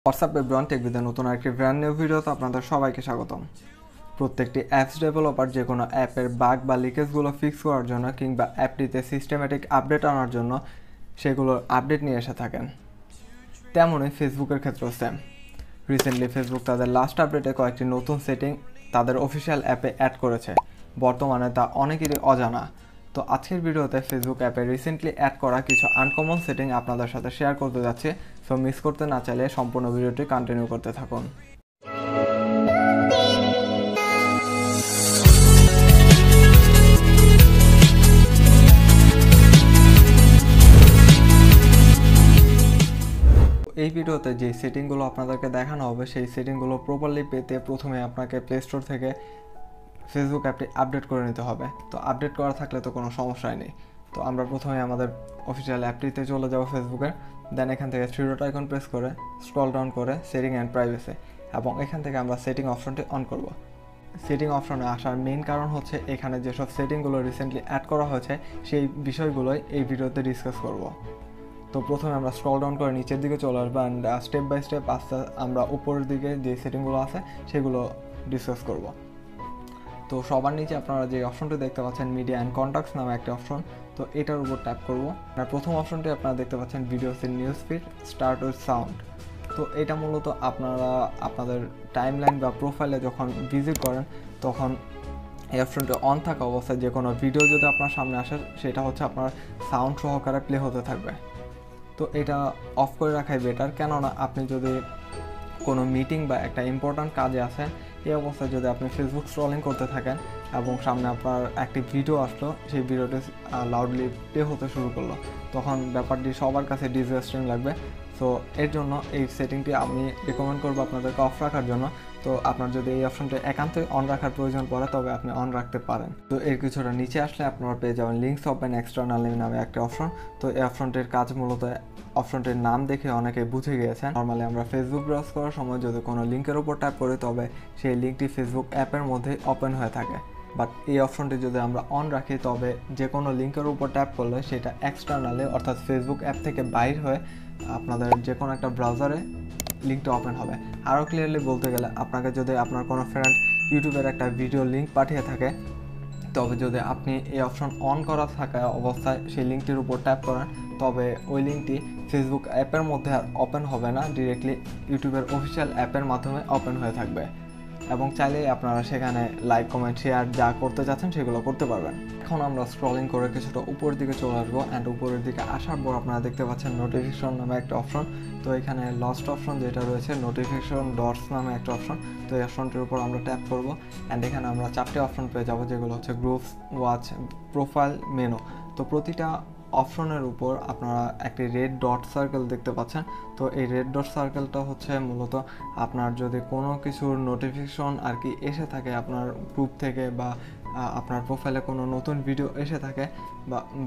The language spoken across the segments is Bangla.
হোয়াটসঅ্যাপ এভরিওয়ান, টেকবিদের নতুন আরেকটি ব্র্যান্ড নিউ ভিডিওতে আপনাদের সবাইকে স্বাগতম। প্রত্যেকটি অ্যাপস ডেভেলপার যে কোনো অ্যাপের বাগ বা লিকেজগুলো ফিক্স করার জন্য কিংবা অ্যাপটিতে সিস্টেমেটিক আপডেট আনার জন্য সেগুলোর আপডেট নিয়ে এসে থাকেন। তেমনই ফেসবুকের ক্ষেত্রেও সেম। রিসেন্টলি ফেসবুক তাদের লাস্ট আপডেটে কয়েকটি নতুন সেটিং তাদের অফিসিয়াল অ্যাপে অ্যাড করেছে। বর্তমানে তা অনেকেরই অজানা। তো আজকের ভিডিওতে ফেসবুক অ্যাপে রিসেন্টলি অ্যাড করা কিছু আনকমন সেটিং আপনাদের সাথে শেয়ার করতে যাচ্ছি। সো মিস করতে না চাইলে সম্পূর্ণ ভিডিওটি কন্টিনিউ করতে থাকুন। এই ভিডিওতে যে সেটিংগুলো আপনাদেরকে দেখানো হবে সেই সেটিংগুলো প্রপারলি পেতে প্রথমে আপনাকে প্লে স্টোর থেকে ফেসবুক অ্যাপটি আপডেট করে নিতে হবে। তো আপডেট করা থাকলে তো কোনো সমস্যাই নেই। তো আমরা প্রথমে আমাদের অফিসিয়াল অ্যাপটিতে চলে যাব ফেসবুকের। দেন এখান থেকে থ্রি ডট আইকন প্রেস করে স্ক্রল ডাউন করে সেটিং অ্যান্ড প্রাইভেসি, এবং এখান থেকে আমরা সেটিং অপশনটি অন করব। সেটিং অপশনে আসার মেইন কারণ হচ্ছে এখানে যেসব সেটিংগুলো রিসেন্টলি অ্যাড করা হয়েছে সেই বিষয়গুলোই এই ভিডিওতে ডিসকাস করব। তো প্রথমে আমরা স্ক্রল ডাউন করে নিচের দিকে চলে আসবো অ্যান্ড স্টেপ বাই স্টেপ আস্তে আমরা উপরের দিকে যে সেটিংগুলো আছে সেগুলো ডিসকাস করব। তো সবার নিচে আপনারা যে অপশনটি দেখতে পাচ্ছেন মিডিয়া অ্যান্ড কন্ট্যাক্টস নামে একটা অপশন, তো এটার উপর ট্যাপ করব। আর প্রথম অপশনটি আপনারা দেখতে পাচ্ছেন videos in news feed start with sound. তো এটা মূলত আপনারা আপনাদের টাইমলাইন বা প্রোফাইলে যখন ভিজিট করেন তখন এই অপশনটি অন থাকা অবস্থায় যে কোনো ভিডিও যদি আপনার সামনে আসে সেটা হচ্ছে আপনার সাউন্ড সহকারে প্লে হতে থাকবে। তো এটা অফ করে রাখাই বেটার, কেননা আপনি যদি কোনো মিটিং বা একটা ইম্পর্ট্যান্ট কাজে আসেন এই অবস্থায় যদি আপনি ফেসবুক স্ক্রলিং করতে থাকেন এবং সামনে আপনার একটি ভিডিও আসলো, সেই ভিডিওটি লাউডলি প্লে হতে শুরু করলো, তখন ব্যাপারটি সবার কাছে ডিসগাস্টিং লাগবে। সো এর জন্য এই সেটিংটি আমি রেকমেন্ড করবো আপনাদেরকে অফ রাখার জন্য। তো আপনার যদি এই অপশনটি একান্তই অন রাখার প্রয়োজন পড়ে তবে আপনি অন রাখতে পারেন। তো এর কিছুটা নিচে আসলে আপনারা পেয়ে যাবেন লিঙ্কস ওপেন এক্সটার্নালি নামে একটা অপশন। তো এই অপশনটির কাজ মূলত অপশনটির নাম দেখে অনেকে বুঝে গিয়েছেন। নর্মালি আমরা ফেসবুক ব্রাউজ করার সময় যদি কোনো লিঙ্কের উপর ট্যাপ করি তবে সেই লিঙ্কটি ফেসবুক অ্যাপের মধ্যে ওপেন হয়ে থাকে। বাট এই অপশনটি যদি আমরা অন রাখি তবে যে কোনো লিঙ্কের উপর ট্যাপ করলে সেটা এক্সটার্নালি অর্থাৎ ফেসবুক অ্যাপ থেকে বাইর হয়ে আপনাদের যে কোনো একটা ব্রাউজারে লিঙ্কটা ওপেন হবে। আরও ক্লিয়ারলি বলতে গেলে আপনাকে যদি আপনার কোনো ফ্রেন্ড ইউটিউবের একটা ভিডিও লিঙ্ক পাঠিয়ে থাকে তবে যদি আপনি এই অপশন অন করা থাকা অবস্থায় সেই লিঙ্কটির উপর ট্যাপ করেন তবে ওই লিঙ্কটি ফেসবুক অ্যাপের মধ্যে আর ওপেন হবে না, ডিরেক্টলি ইউটিউবের অফিসিয়াল অ্যাপের মাধ্যমে ওপেন হয়ে থাকবে, এবং চাইলেই আপনারা সেখানে লাইক কমেন্ট শেয়ার যা করতে চাচ্ছেন সেগুলো করতে পারবেন। এখন আমরা স্ক্রলিং করে কিছুটা উপরের দিকে চলে আসবো অ্যান্ড উপরের দিকে আসার পর আপনারা দেখতে পাচ্ছেন নোটিফিকেশন নামে একটা অপশন। তো এখানে লাস্ট অপশন যেটা রয়েছে নোটিফিকেশন ডটস নামে একটা অপশন। তো এই অপশনটির উপর আমরা ট্যাপ করবো অ্যান্ড এখানে আমরা 4টে অপশন পেয়ে যাবো, যেগুলো হচ্ছে গ্রুপস, ওয়াচ, প্রোফাইল, মেনু। তো প্রতিটা অপশনের উপর আপনারা একটি রেড ডট সার্কেল দেখতে পাচ্ছেন। তো এই রেড ডট সার্কেলটা হচ্ছে মূলত আপনার যদি কোনো কিছুর নোটিফিকেশন আর কি এসে থাকে আপনার গ্রুপ থেকে বা আপনার প্রোফাইলে কোনো নতুন ভিডিও এসে থাকে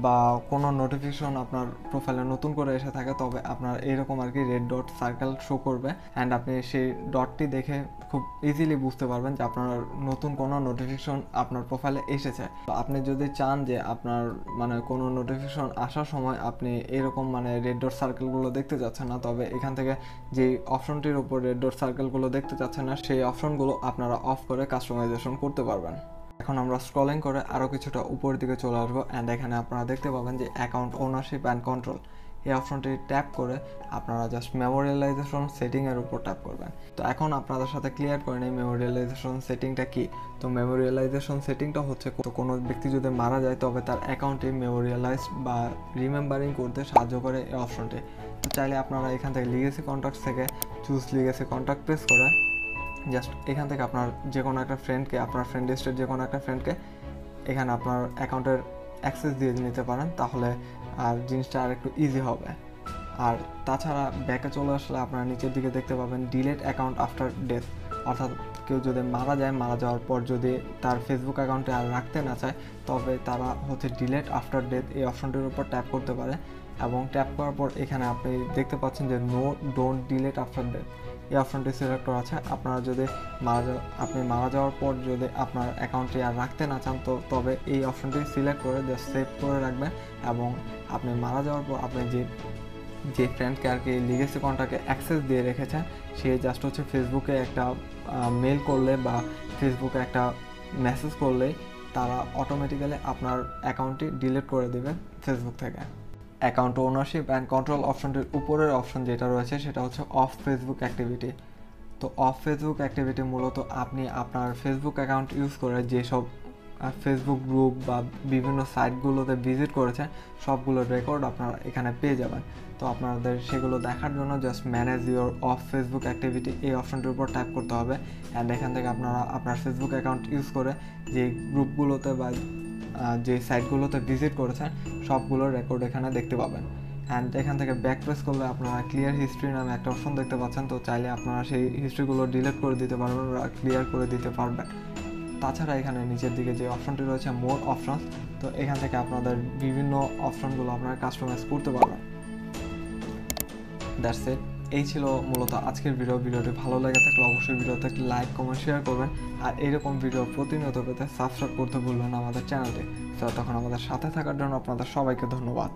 বা কোনো নোটিফিকেশন আপনার প্রোফাইলে নতুন করে এসে থাকে তবে আপনার এইরকম আর কি রেড ডট সার্কেল শো করবে অ্যান্ড আপনি সেই ডটটি দেখে খুব ইজিলি বুঝতে পারবেন যে আপনার নতুন কোনো নোটিফিকেশন আপনার প্রোফাইলে এসেছে। তো আপনি যদি চান যে আপনার মানে কোনো নোটিফিকেশন আসার সময় আপনি এরকম মানে রেড ডট সার্কেলগুলো দেখতে যাচ্ছেন না, তবে এখান থেকে যে অপশনটির উপর রেড ডট সার্কেলগুলো দেখতে চাচ্ছেন না সেই অপশনগুলো আপনারা অফ করে কাস্টমাইজেশন করতে পারবেন। এখন আমরা স্ক্রলিং করে আরও কিছুটা উপরের দিকে চলে আসবো অ্যান্ড এখানে আপনারা দেখতে পাবেন যে অ্যাকাউন্ট ওনারশিপ অ্যান্ড কন্ট্রোল, এই অপশনটি ট্যাপ করে আপনারা জাস্ট মেমোরিয়ালাইজেশন সেটিংয়ের উপর ট্যাপ করবেন। তো এখন আপনাদের সাথে ক্লিয়ার করে নিই মেমোরিয়ালাইজেশন সেটিংটা কি। তো মেমোরিয়ালাইজেশন সেটিংটা হচ্ছে কোনো ব্যক্তি যদি মারা যায় তবে তার অ্যাকাউন্টে মেমোরিয়ালাইজ বা রিমেম্বারিং করতে সাহায্য করে এই অপশনটি। তো চাইলে আপনারা এখান থেকে লিগেসি কন্ট্যাক্ট থেকে চুজ লিগেসি কন্ট্যাক্ট প্রেস করে জাস্ট এখান থেকে আপনার যে কোনো একটা ফ্রেন্ডকে, আপনার ফ্রেন্ড লিস্টের যে কোনো একটা ফ্রেন্ডকে এখানে আপনার অ্যাকাউন্টের অ্যাক্সেস দিয়ে নিতে পারেন, তাহলে আর জিনিসটা আর একটু ইজি হবে। আর তাছাড়া ব্যাকে চলে আসলে আপনারা নিচের দিকে দেখতে পাবেন ডিলেট অ্যাকাউন্ট আফটার ডেথ, অর্থাৎ কেউ যদি মারা যাওয়ার পর যদি তার ফেসবুক অ্যাকাউন্টে আর রাখতে না চায় তবে তারা হচ্ছে ডিলেট আফটার ডেথ এই অপশনটির উপর ট্যাপ করতে পারে, এবং ট্যাপ করার পর এখানে আপনি দেখতে পাচ্ছেন যে no don't delete after death এই অপশনটি সিলেক্ট করা আছে। আপনারা যদি আপনি মারা যাওয়ার পর যদি আপনার অ্যাকাউন্টটি আর রাখতে না চান তবে এই অপশনটি সিলেক্ট করে জাস্ট সেভ করে রাখবেন, এবং আপনি মারা যাওয়ার পর আপনি যে যে ফ্রেন্ডকে আর কি লিগেসি অ্যাকাউন্টটাকে অ্যাক্সেস দিয়ে রেখেছেন, সে জাস্ট হচ্ছে ফেসবুকে একটা মেল করলে বা ফেসবুকে একটা মেসেজ করলেই তারা অটোমেটিক্যালি আপনার অ্যাকাউন্টটি ডিলিট করে দেবে ফেসবুক থেকে। অ্যাকাউন্ট ওনারশিপ অ্যান্ড কন্ট্রোল অপশনটির উপরের অপশন যেটা রয়েছে সেটা হচ্ছে অফ ফেসবুক অ্যাক্টিভিটি। তো অফ ফেসবুক অ্যাক্টিভিটি মূলত আপনি আপনার ফেসবুক অ্যাকাউন্ট ইউজ করে যেসব ফেসবুক গ্রুপ বা বিভিন্ন সাইটগুলোতে ভিজিট করেছেন সবগুলোর রেকর্ড আপনারা এখানে পেয়ে যাবেন। তো আপনাদের সেগুলো দেখার জন্য just manage your of Facebook activity এই অপশনটির উপর ট্যাপ করতে হবে। অ্যান্ড এখান থেকে আপনারা আপনার ফেসবুক অ্যাকাউন্ট ইউজ করে যে গ্রুপগুলোতে বা যে সাইটগুলোতে ভিজিট করেছেন সবগুলোর রেকর্ড এখানে দেখতে পাবেন। অ্যান্ড এখান থেকে ব্যাক প্রেস করলে আপনারা ক্লিয়ার হিস্ট্রি নামে একটা অপশন দেখতে পাচ্ছেন। তো চাইলে আপনারা সেই হিস্ট্রিগুলো ডিলিট করে দিতে পারবেন বা ক্লিয়ার করে দিতে পারবেন। তাছাড়া এখানে নিচের দিকে যে অপশনটি রয়েছে মোর অপশনস, তো এখান থেকে আপনাদের বিভিন্ন অপশনগুলো আপনারা কাস্টমাইজ করতে পারবেন। That's it. এই ছিল মূলত আজকের ভিডিওটি ভালো লেগে থাকলে অবশ্যই ভিডিওতে একটি লাইক কমেন্ট শেয়ার করবেন। আর এরকম ভিডিও প্রতিনিয়ত পেতে সাবস্ক্রাইব করতে ভুলবেন আমাদের চ্যানেলটি। তো তখন আমাদের সাথে থাকার জন্য আপনাদের সবাইকে ধন্যবাদ।